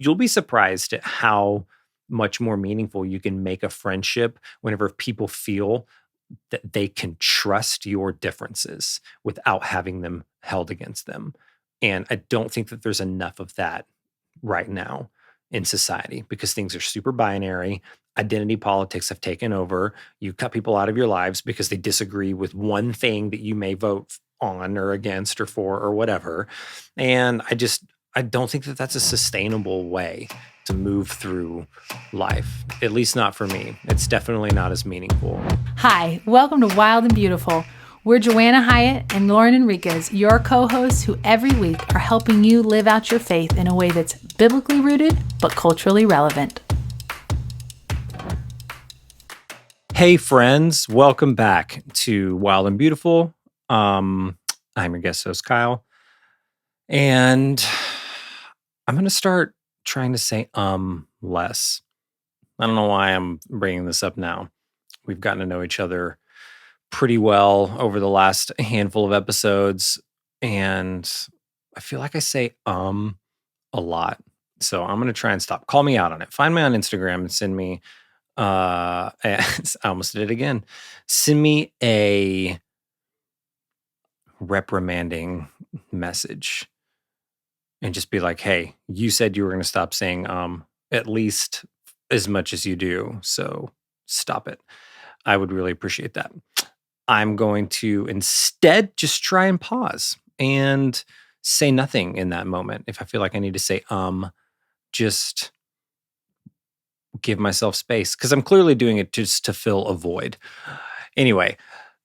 you'll be surprised at how much more meaningful you can make a friendship whenever people feel that they can trust your differences without having them held against them. And I don't think that there's enough of that right now in society because things are super binary. Identity politics have taken over. You cut people out of your lives because they disagree with one thing that you may vote on or against or for or whatever. And I don't think that that's a sustainable way to move through life, at least not for me. It's definitely not as meaningful. Hi, welcome to Wild and Beautiful. We're Joanna Hyatt and Lauren Enriquez, your co-hosts who every week are helping you live out your faith in a way that's biblically rooted but culturally relevant. Hey friends, welcome back to Wild and Beautiful. I'm your guest host, Kyle. And I'm going to start trying to say less. I don't know why I'm bringing this up now. We've gotten to know each other pretty well over the last handful of episodes, and I feel like I say a lot. So I'm going to try and stop. Call me out on it. Find me on Instagram and send me I almost did it again. Send me a reprimanding message and just be like, hey, you said you were going to stop saying at least as much as you do. So stop it. I would really appreciate that. I'm going to instead just try and pause and say nothing in that moment. If I feel like I need to say just give myself space because I'm clearly doing it just to fill a void. Anyway,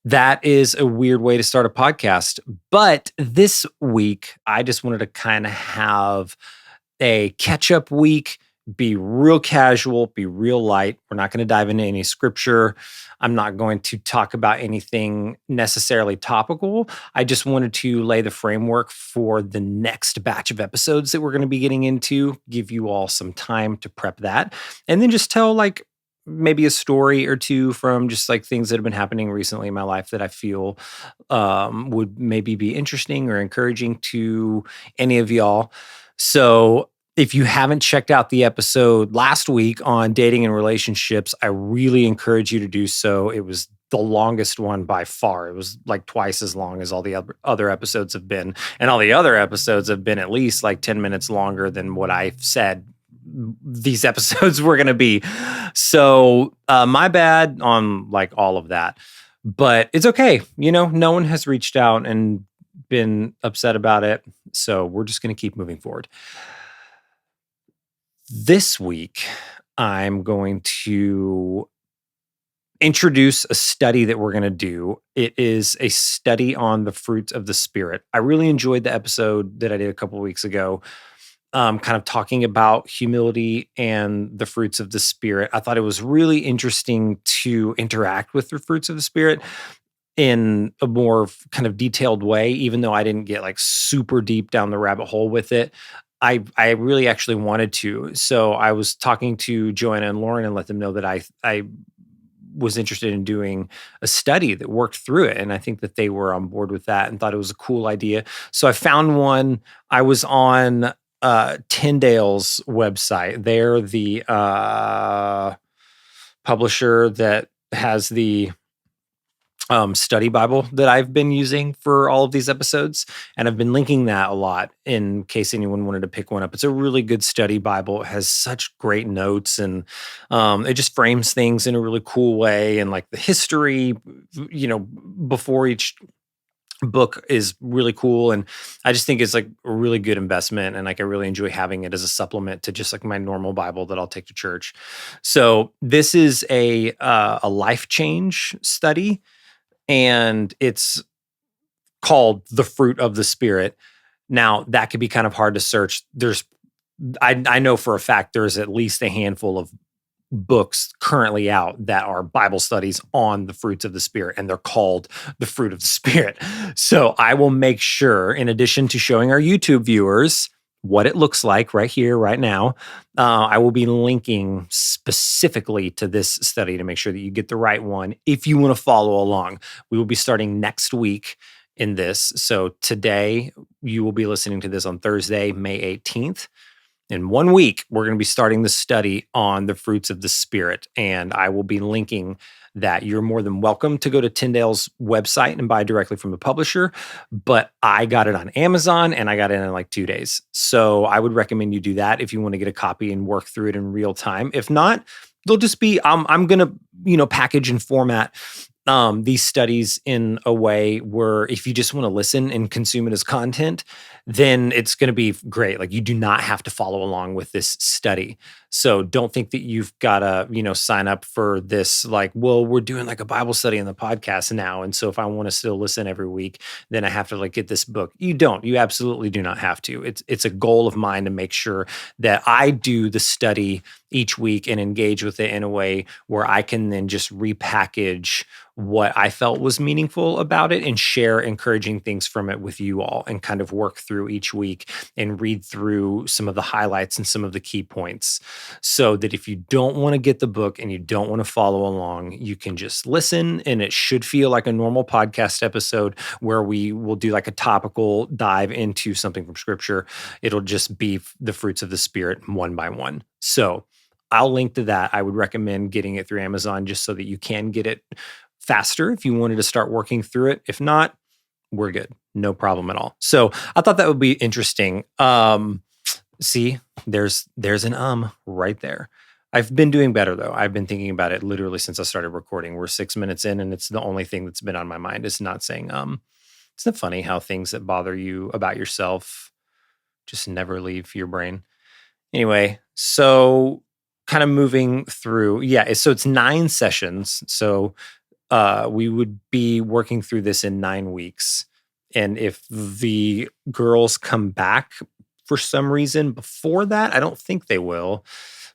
that is a weird way to start a podcast. But this week, I just wanted to kind of have a catch-up week, be real casual, be real light. We're not going to dive into any scripture. I'm not going to talk about anything necessarily topical. I just wanted to lay the framework for the next batch of episodes that we're going to be getting into, give you all some time to prep that, and then just tell like maybe a story or two from just like things that have been happening recently in my life that I feel would maybe be interesting or encouraging to any of y'all. So if you haven't checked out the episode last week on dating and relationships, I really encourage you to do so. It was the longest one by far. It was like twice as long as all the other episodes have been. And all the other episodes have been at least like 10 minutes longer than what I said these episodes were going to be. So my bad on like all of that. But it's okay. You know, no one has reached out and been upset about it. So we're just going to keep moving forward. This week, I'm going to introduce a study that we're going to do. It is a study on the fruits of the Spirit. I really enjoyed the episode that I did a couple of weeks ago, kind of talking about humility and the fruits of the Spirit. I thought it was really interesting to interact with the fruits of the Spirit in a more kind of detailed way, even though I didn't get like super deep down the rabbit hole with it. I really actually wanted to. So I was talking to Joanna and Lauren and let them know that I was interested in doing a study that worked through it. And I think that they were on board with that and thought it was a cool idea. So I found one. I was on Tyndale's website. They're the publisher that has the study Bible that I've been using for all of these episodes. And I've been linking that a lot in case anyone wanted to pick one up. It's a really good study Bible. It has such great notes and it just frames things in a really cool way. And like the history, you know, before each book is really cool. And I just think it's like a really good investment. And like, I really enjoy having it as a supplement to just like my normal Bible that I'll take to church. So this is a life change study. And it's called The Fruit of the Spirit. Now, that could be kind of hard to search. I know for a fact there's at least a handful of books currently out that are Bible studies on the fruits of the Spirit, and they're called The Fruit of the Spirit. So I will make sure, in addition to showing our YouTube viewers what it looks like right here, right now, I will be linking specifically to this study to make sure that you get the right one if you want to follow along. We will be starting next week in this. So today, you will be listening to this on Thursday, May 18th. In 1 week, we're going to be starting the study on the fruits of the Spirit, and I will be linking that. You're more than welcome to go to Tyndale's website and buy directly from the publisher, but I got it on Amazon and I got it in like 2 days. So I would recommend you do that if you want to get a copy and work through it in real time. If not, they'll just be, I'm going to, package and format these studies in a way where if you just want to listen and consume it as content, then it's going to be great. Like, you do not have to follow along with this study. So don't think that you've got to, sign up for this, like, well, we're doing like a Bible study in the podcast now. And so if I want to still listen every week, then I have to like get this book. You don't. You absolutely do not have to. It's a goal of mine to make sure that I do the study each week and engage with it in a way where I can then just repackage what I felt was meaningful about it and share encouraging things from it with you all, and kind of work through each week and read through some of the highlights and some of the key points, so that if you don't want to get the book and you don't want to follow along, you can just listen, and it should feel like a normal podcast episode where we will do like a topical dive into something from scripture. It'll just be the fruits of the Spirit one by one. So I'll link to that. I would recommend getting it through Amazon just so that you can get it faster if you wanted to start working through it. If not, we're good. No problem at all. So I thought that would be interesting. See, there's an right there. I've been doing better though. I've been thinking about it literally since I started recording. We're 6 minutes in, and it's the only thing that's been on my mind is not saying Isn't it funny how things that bother you about yourself just never leave your brain? Anyway, so kind of moving through. Yeah, so it's 9 sessions. So we would be working through this in 9 weeks. And if the girls come back for some reason before that, I don't think they will.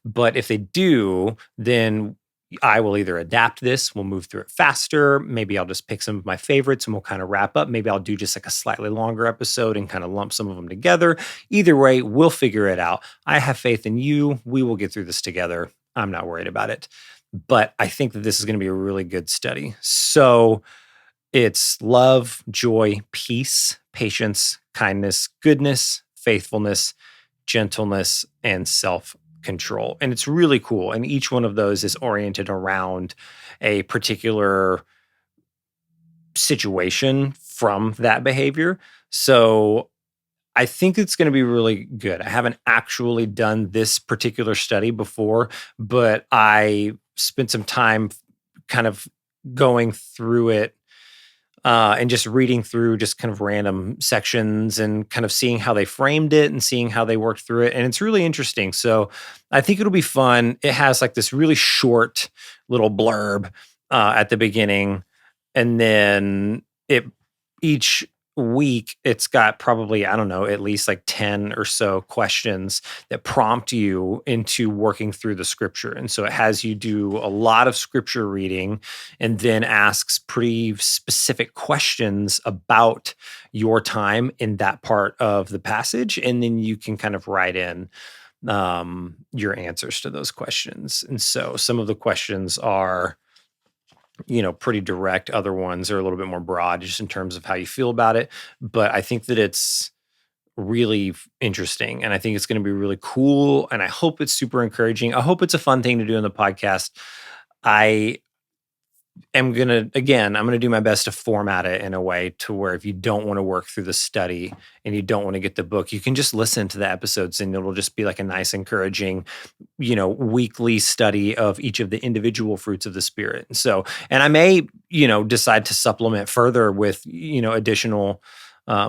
But if they do, then I will either adapt this, we'll move through it faster. Maybe I'll just pick some of my favorites and we'll kind of wrap up. Maybe I'll do just like a slightly longer episode and kind of lump some of them together. Either way, we'll figure it out. I have faith in you. We will get through this together. I'm not worried about it. But I think that this is going to be a really good study. So it's love, joy, peace, patience, kindness, goodness, faithfulness, gentleness, and self-control. And it's really cool. And each one of those is oriented around a particular situation from that behavior. So I think it's going to be really good. I haven't actually done this particular study before, but I spent some time kind of going through it and just reading through just kind of random sections and kind of seeing how they framed it and seeing how they worked through it. And it's really interesting. So I think it'll be fun. It has like this really short little blurb at the beginning. And then each week, it's got probably, I don't know, at least like 10 or so questions that prompt you into working through the scripture. And so it has you do a lot of scripture reading and then asks pretty specific questions about your time in that part of the passage. And then you can kind of write in your answers to those questions. And so some of the questions are pretty direct. Other ones are a little bit more broad just in terms of how you feel about it. But I think that it's really interesting, and I think it's going to be really cool, and I hope it's super encouraging. I hope it's a fun thing to do in the podcast. I'm going to do my best to format it in a way to where if you don't want to work through the study and you don't want to get the book, you can just listen to the episodes and it'll just be like a nice, encouraging, weekly study of each of the individual fruits of the Spirit. So, and I may, decide to supplement further with, additional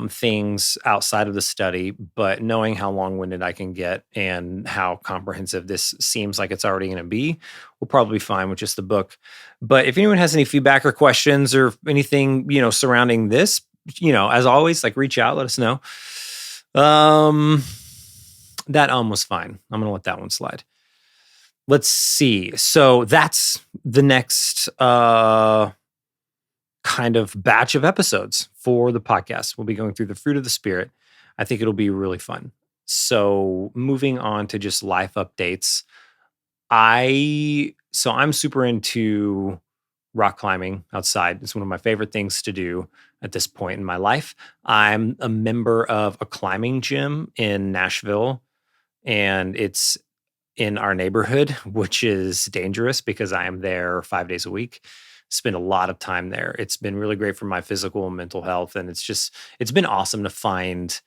things outside of the study, but knowing how long-winded I can get and how comprehensive this seems like it's already going to be, we'll probably be fine with just the book. But if anyone has any feedback or questions or anything, surrounding this, as always, like reach out, let us know. That was fine. I'm going to let that one slide. Let's see. So that's the next kind of batch of episodes for the podcast. We'll be going through the fruit of the Spirit. I think it'll be really fun. So moving on to just life updates. I'm super into rock climbing outside. It's one of my favorite things to do at this point in my life. I'm a member of a climbing gym in Nashville and it's in our neighborhood, which is dangerous because I am there 5 days a week. Spend a lot of time there. It's been really great for my physical and mental health, and it's been awesome to find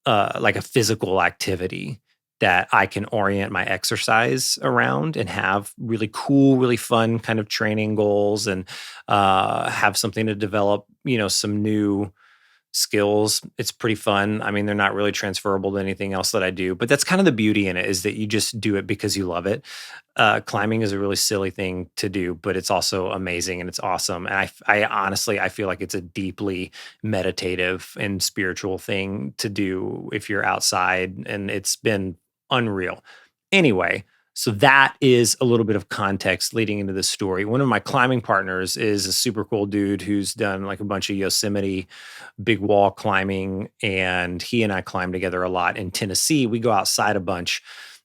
like a physical activity that I can orient my exercise around and have really cool, really fun kind of training goals and have something to develop, some new skills. It's pretty fun. I mean, they're not really transferable to anything else that I do, but that's kind of the beauty in it is that you just do it because you love it. Climbing is a really silly thing to do, but it's also amazing and it's awesome. And I honestly, I feel like it's a deeply meditative and spiritual thing to do if you're outside, and it's been unreal. Anyway, so that is a little bit of context leading into this story. One of my climbing partners is a super cool dude who's done like a bunch of Yosemite big wall climbing, and he and I climb together a lot in Tennessee. We go outside a bunch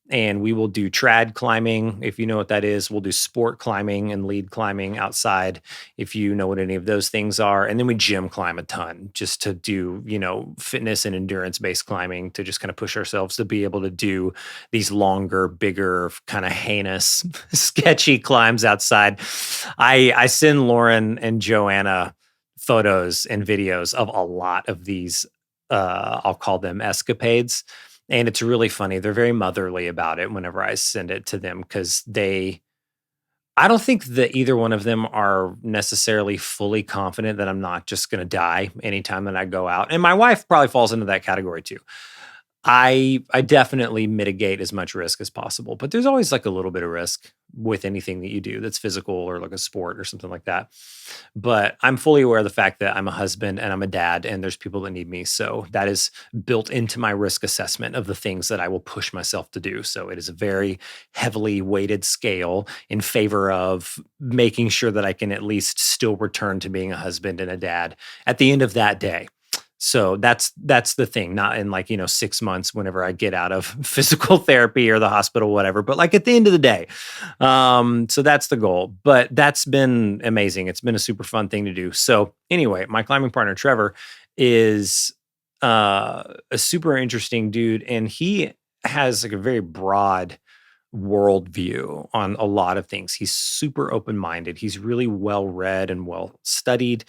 and we will do trad climbing. If you know what that is, we'll do sport climbing and lead climbing outside, if you know what any of those things are. And then we gym climb a ton just to do, fitness and endurance based climbing to just kind of push ourselves to be able to do these longer, bigger, kind of heinous, sketchy climbs outside. I send Lauren and Joanna photos and videos of a lot of these, I'll call them escapades. And it's really funny. They're very motherly about it whenever I send it to them because I don't think that either one of them are necessarily fully confident that I'm not just going to die anytime that I go out. And my wife probably falls into that category too. I definitely mitigate as much risk as possible, but there's always like a little bit of risk with anything that you do that's physical or like a sport or something like that. But I'm fully aware of the fact that I'm a husband and I'm a dad and there's people that need me. So that is built into my risk assessment of the things that I will push myself to do. So it is a very heavily weighted scale in favor of making sure that I can at least still return to being a husband and a dad at the end of that day. So that's the thing, not in like, 6 months whenever I get out of physical therapy or the hospital, whatever, but like at the end of the day. So that's the goal, but that's been amazing. It's been a super fun thing to do. So anyway, my climbing partner, Trevor, is a super interesting dude. And he has like a very broad worldview on a lot of things. He's super open-minded. He's really well read and well studied,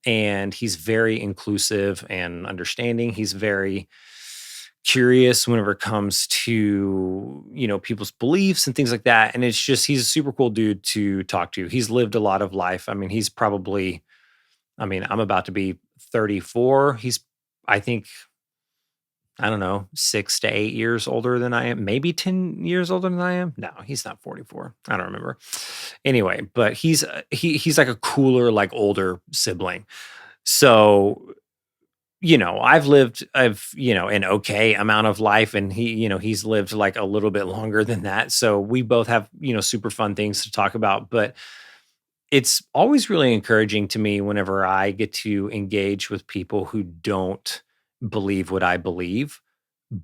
and he's very inclusive and understanding. He's very curious whenever it comes to, people's beliefs and things like that. And it's just, he's a super cool dude to talk to. He's lived a lot of life. I mean, I'm about to be 34. He's, I think, I don't know, 6 to 8 years older than I am, maybe 10 years older than I am. No, he's not 44. I don't remember. Anyway, but he's like a cooler, like older sibling. So, I've an okay amount of life, and he's lived like a little bit longer than that. So we both have, super fun things to talk about, but it's always really encouraging to me whenever I get to engage with people who don't believe what I believe,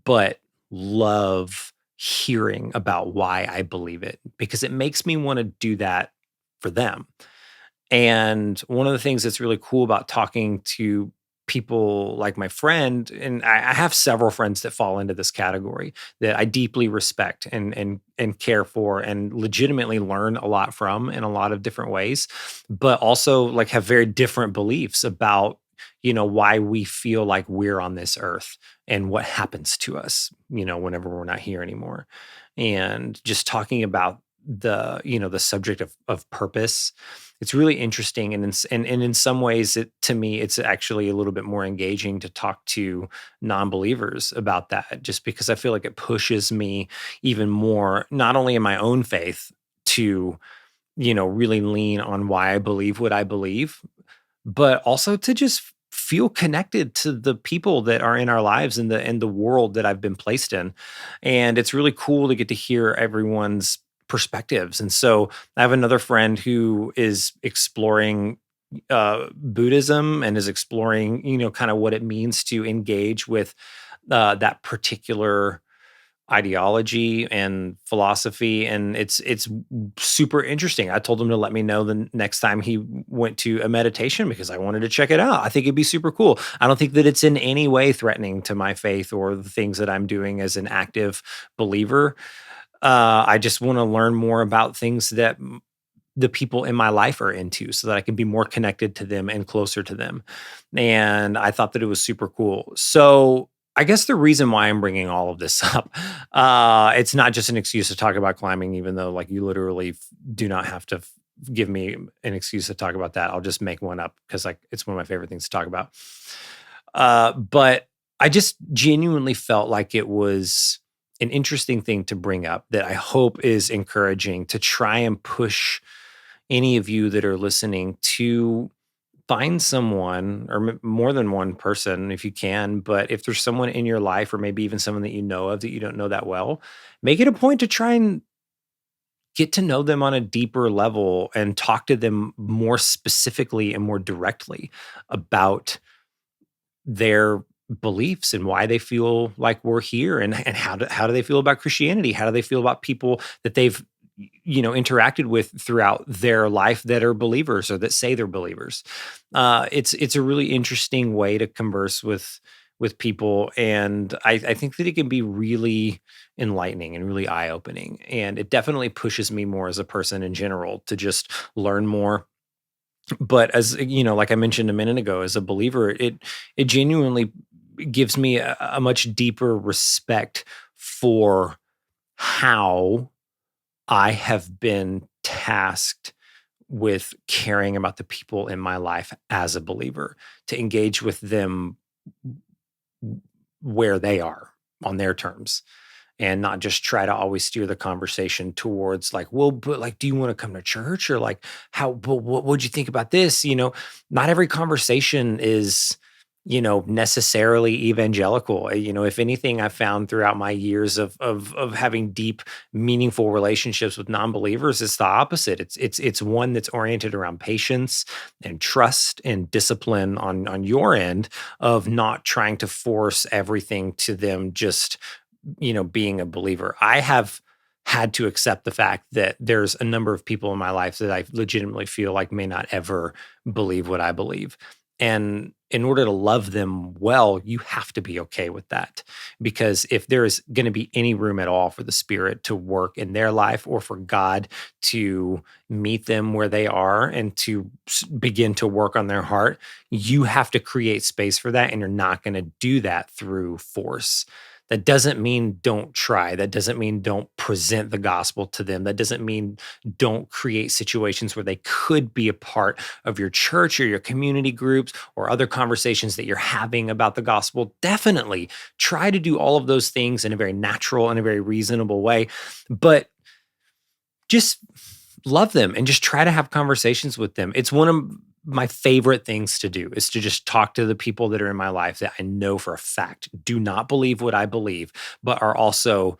but love hearing about why I believe it because it makes me want to do that for them. And one of the things that's really cool about talking to people like my friend, and I have several friends that fall into this category that I deeply respect and care for and legitimately learn a lot from in a lot of different ways, but also like have very different beliefs about why we feel like we're on this earth and what happens to us whenever we're not here anymore. And just talking about the subject of purpose, it's really interesting, and in some ways, to me, it's actually a little bit more engaging to talk to non-believers about that, just because I feel like it pushes me even more, not only in my own faith, to really lean on why I believe what I believe, but also to just feel connected to the people that are in our lives and the world that I've been placed in. And it's really cool to get to hear everyone's perspectives. And so I have another friend who is exploring Buddhism and is exploring, kind of what it means to engage with that particular ideology and philosophy, and it's super interesting. I told him to let me know the next time he went to a meditation because I wanted to check it out. I think it'd be super cool. I don't think that it's in any way threatening to my faith or the things that I'm doing as an active believer. I just want to learn more about things that the people in my life are into so that I can be more connected to them and closer to them. And I thought that it was super cool. So I guess the reason why I'm bringing all of this up, it's not just an excuse to talk about climbing, even though like you literally do not have to give me an excuse to talk about that. I'll just make one up because like it's one of my favorite things to talk about. But I just genuinely felt like it was an interesting thing to bring up that I hope is encouraging to try and push any of you that are listening to find someone or more than one person if you can. But if there's someone in your life, or maybe even someone that you know of that you don't know that well, make it a point to try and get to know them on a deeper level and talk to them more specifically and more directly about their beliefs and why they feel like we're here, and how do they feel about Christianity? How do they feel about people that they've interacted with throughout their life that are believers or that say they're believers? It's a really interesting way to converse with people, and I think that it can be really enlightening and really eye opening, and it definitely pushes me more as a person in general to just learn more. But as like I mentioned a minute ago, as a believer, it genuinely gives me a much deeper respect for how I have been tasked with caring about the people in my life as a believer, to engage with them where they are on their terms, and not just try to always steer the conversation towards like, well, but like, do you want to come to church, or like, how, but what would you think about this? Not every conversation is, necessarily evangelical. If anything, I've found throughout my years of having deep, meaningful relationships with non-believers, it's the opposite. It's one that's oriented around patience and trust and discipline on your end, of not trying to force everything to them, just being a believer. I have had to accept the fact that there's a number of people in my life that I legitimately feel like may not ever believe what I believe. And in order to love them well, you have to be okay with that. Because if there is going to be any room at all for the Spirit to work in their life, or for God to meet them where they are and to begin to work on their heart, you have to create space for that. And you're not going to do that through force. That doesn't mean don't try. That doesn't mean don't present the gospel to them. That doesn't mean don't create situations where they could be a part of your church or your community groups or other conversations that you're having about the gospel. Definitely try to do all of those things in a very natural and a very reasonable way. But just love them and just try to have conversations with them. It's one of my favorite things to do, is to just talk to the people that are in my life that I know for a fact do not believe what I believe, but are also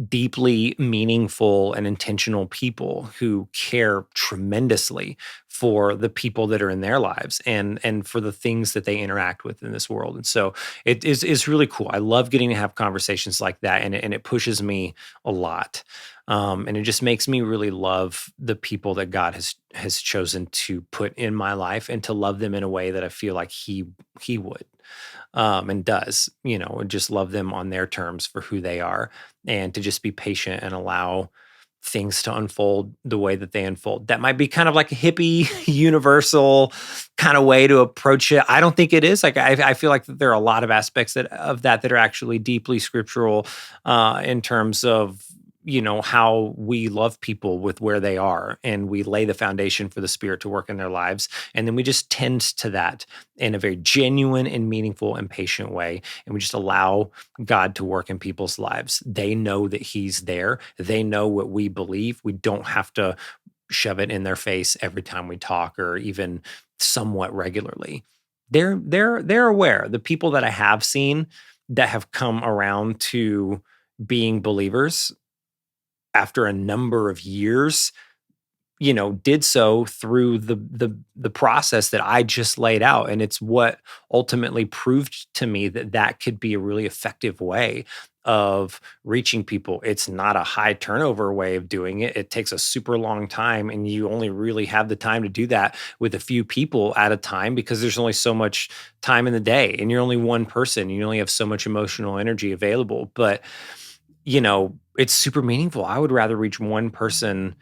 deeply meaningful and intentional people who care tremendously for the people that are in their lives, and for the things that they interact with in this world. And so it's really cool. I love getting to have conversations like that, and it pushes me a lot. And it just makes me really love the people that God has chosen to put in my life, and to love them in a way that I feel like he would, and does, and just love them on their terms for who they are, and to just be patient and allow things to unfold the way that they unfold. That might be kind of like a hippie, universal kind of way to approach it. I don't think it is. Like I feel like that there are a lot of aspects of that are actually deeply scriptural, in terms of how we love people with where they are, and we lay the foundation for the Spirit to work in their lives, and then we just tend to that in a very genuine and meaningful and patient way, and we just allow God to work in people's lives. They know that He's there. They know what we believe. We don't have to shove it in their face every time we talk, or even somewhat regularly. They're aware. The people that I have seen that have come around to being believers after a number of years, did so through the process that I just laid out. And it's what ultimately proved to me that that could be a really effective way of reaching people. It's not a high turnover way of doing it. It takes a super long time, and you only really have the time to do that with a few people at a time because there's only so much time in the day and you're only one person. You only have so much emotional energy available. But it's super meaningful. I would rather reach one person,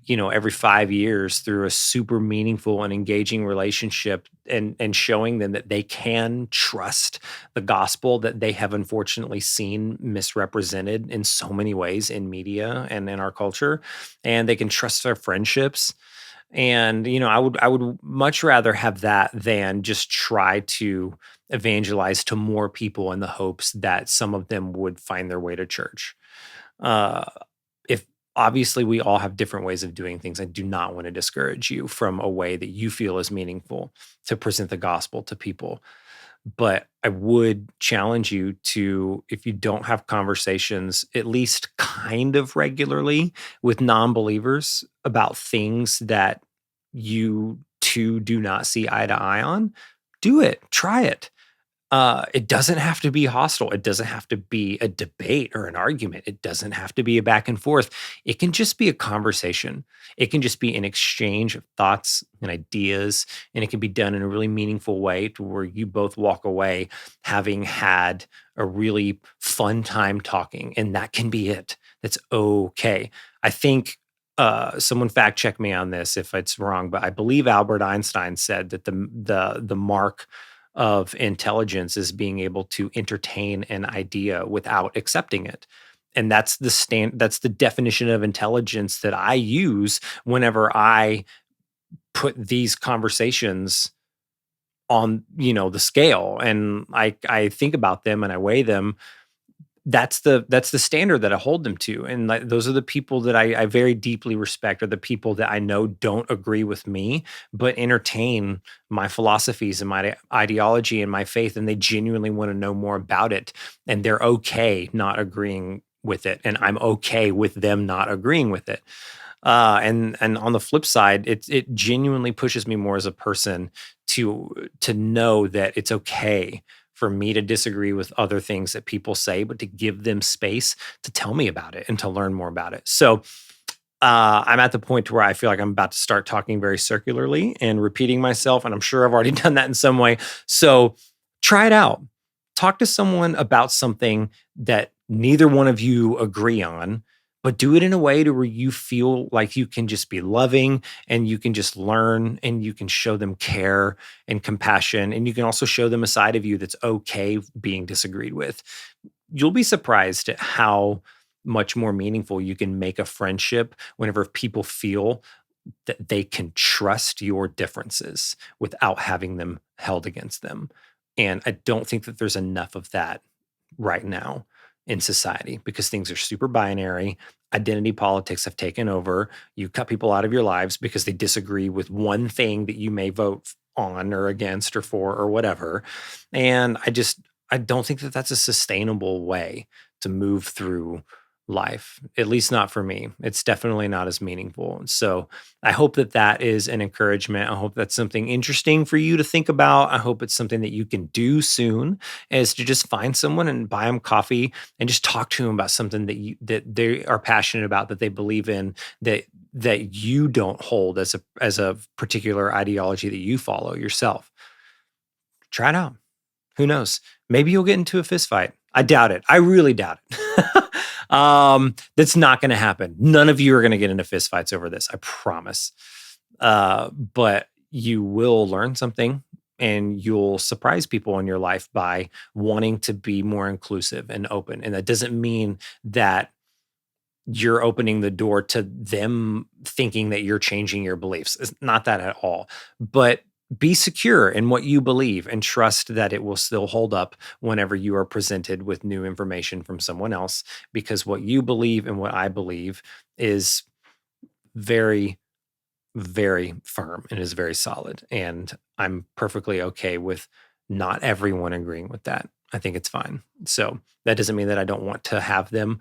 every 5 years through a super meaningful and engaging relationship and showing them that they can trust the gospel that they have unfortunately seen misrepresented in so many ways in media and in our culture. And they can trust our friendships. And, I would much rather have that than just try to evangelize to more people in the hopes that some of them would find their way to church. Uh, if Obviously we all have different ways of doing things. I do not want to discourage you from a way that you feel is meaningful to present the gospel to people. But I would challenge you to, if you don't have conversations, at least kind of regularly with non believers about things that you two do not see eye to eye on, do it, try it. It doesn't have to be hostile. It doesn't have to be a debate or an argument. It doesn't have to be a back and forth. It can just be a conversation. It can just be an exchange of thoughts and ideas. And it can be done in a really meaningful way to where you both walk away having had a really fun time talking. And that can be it. That's okay. I think someone fact check me on this if it's wrong, but I believe Albert Einstein said that the mark of intelligence is being able to entertain an idea without accepting it. And that's the definition of intelligence that I use whenever I put these conversations on, the scale, and I think about them and I weigh them. That's the standard that I hold them to, and like, those are the people that I very deeply respect, are the people that I know don't agree with me, but entertain my philosophies and my ideology and my faith, and they genuinely want to know more about it, and they're okay not agreeing with it, and I'm okay with them not agreeing with it. And on the flip side, it genuinely pushes me more as a person to know that it's okay for me to disagree with other things that people say, but to give them space to tell me about it and to learn more about it. So I'm at the point where I feel like I'm about to start talking very circularly and repeating myself, and I'm sure I've already done that in some way. So try it out. Talk to someone about something that neither one of you agree on, but do it in a way to where you feel like you can just be loving and you can just learn and you can show them care and compassion. And you can also show them a side of you that's okay being disagreed with. You'll be surprised at how much more meaningful you can make a friendship whenever people feel that they can trust your differences without having them held against them. And I don't think that there's enough of that right now in society because things are super binary. Identity politics have taken over. You cut people out of your lives because they disagree with one thing that you may vote on or against or for or whatever. And I don't think that that's a sustainable way to move through life, at least not for me. It's definitely not as meaningful. So I hope that that is an encouragement. I hope that's something interesting for you to think about. I hope it's something that you can do soon, is to just find someone and buy them coffee and just talk to them about something that they are passionate about, that they believe in, that you don't hold as a particular ideology that you follow yourself. Try it out. Who knows? Maybe you'll get into a fist fight. I doubt it. I really doubt it. That's not going to happen. None of you are going to get into fist fights over this. I promise. But you will learn something and you'll surprise people in your life by wanting to be more inclusive and open. And that doesn't mean that you're opening the door to them thinking that you're changing your beliefs. It's not that at all. But be secure in what you believe and trust that it will still hold up whenever you are presented with new information from someone else, because what you believe and what I believe is very, very firm and is very solid. And I'm perfectly okay with not everyone agreeing with that. I think it's fine. So that doesn't mean that I don't want to have them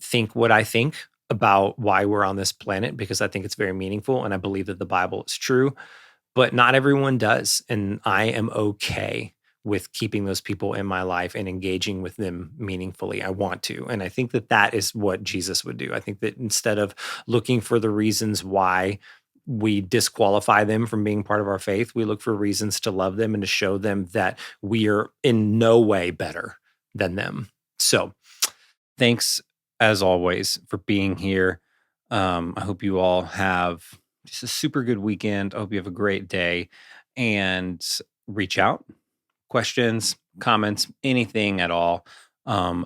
think what I think about why we're on this planet, because I think it's very meaningful and I believe that the Bible is true, but not everyone does. And I am okay with keeping those people in my life and engaging with them meaningfully. I want to. And I think that that is what Jesus would do. I think that instead of looking for the reasons why we disqualify them from being part of our faith, we look for reasons to love them and to show them that we are in no way better than them. So, thanks as always for being here. I hope you all have just a super good weekend. I hope you have a great day, and reach out. Questions, comments, anything at all.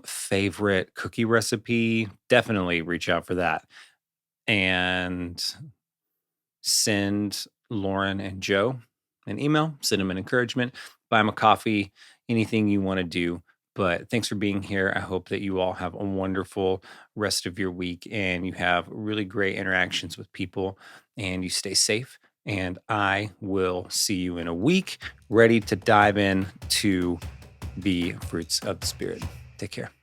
Favorite cookie recipe, definitely reach out for that. And send Lauren and Joe an email, send them an encouragement, buy them a coffee, anything you want to do. But thanks for being here. I hope that you all have a wonderful rest of your week and you have really great interactions with people and you stay safe. And I will see you in a week, ready to dive in to the fruits of the Spirit. Take care.